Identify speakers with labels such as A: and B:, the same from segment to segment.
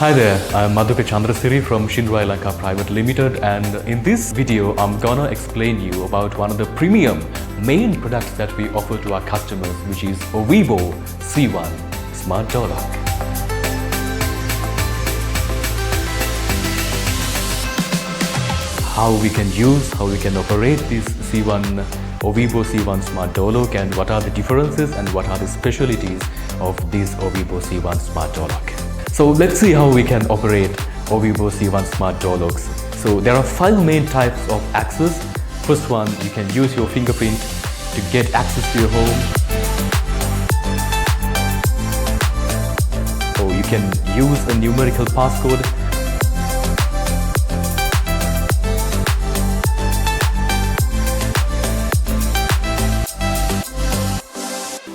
A: Hi there, I'm Madhuka Chandrasiri from Shinrai Lanka Private Limited, and in this video I'm gonna explain you about one of the premium main products that we offer to our customers, which is Orvibo C1 Smart Door Lock. How we can operate this Orvibo C1 Smart Door Lock, and what are the differences and what are the specialties of this Orvibo C1 Smart Door Lock. So let's see how we can operate Orvibo C1 Smart Door Locks. So there are 5 main types of access. First one, you can use your fingerprint to get access to your home. Or you can use a numerical passcode.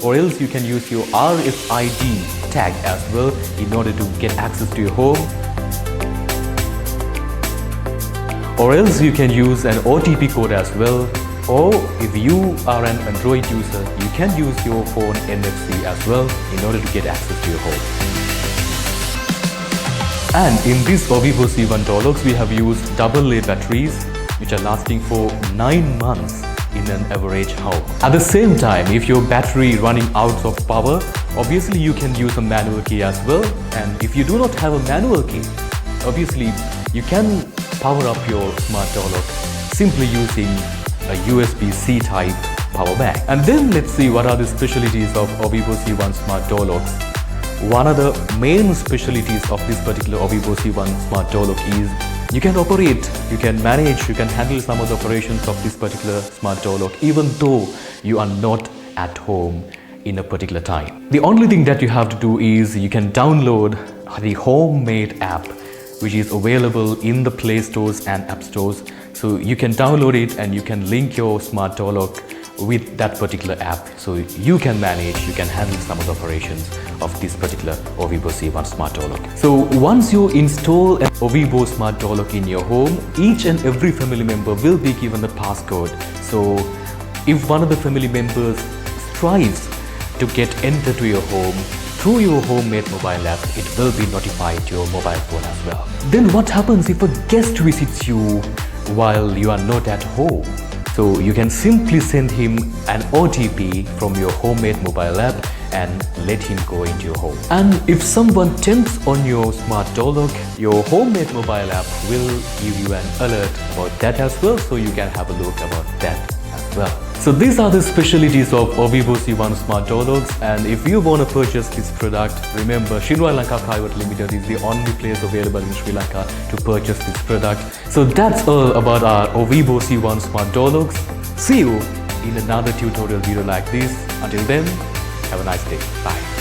A: Or else you can use your RFID tag as well in order to get access to your home. Or else you can use an OTP code as well. Or if you are an Android user, you can use your phone NFC as well in order to get access to your home. And in this Orvibo C1 door locks, we have used AA batteries which are lasting for 9 months in an average home. At the same time, if your battery running out of power, obviously you can use a manual key as well. And if you do not have a manual key, obviously you can power up your smart door lock simply using a USB-C type power bank. And then let's see what are the specialties of Orvibo C1 smart door locks. One of the main specialties of this particular Orvibo C1 smart door lock is you can operate, you can manage, you can handle some of the operations of this particular smart door lock even though you are not at home in a particular time. The only thing that you have to do is you can download the homemade app which is available in the Play Stores and App Stores. So you can download it and you can link your smart door lock with that particular app, so you can manage, you can handle some of the operations of this particular Orvibo C1 smart door lock. So once you install an Orvibo smart door lock in your home, each and every family member will be given the passcode. So if one of the family members strives to get entered to your home through your homemade mobile app, it will be notified to your mobile phone as well. Then what happens if a guest visits you while you are not at home? So you can simply send him an OTP from your homemade mobile app and let him go into your home. And if someone taps on your smart door lock, your homemade mobile app will give you an alert about that as well, so you can have a look about that as well. So these are the specialties of Orvibo C1 smart door locks, and if you want to purchase this product, remember Shinrai Lanka Private Limited is the only place available in Sri Lanka to purchase this product. So that's all about our Orvibo C1 smart door locks. See you in another tutorial video like this. Until then, have a nice day. Bye.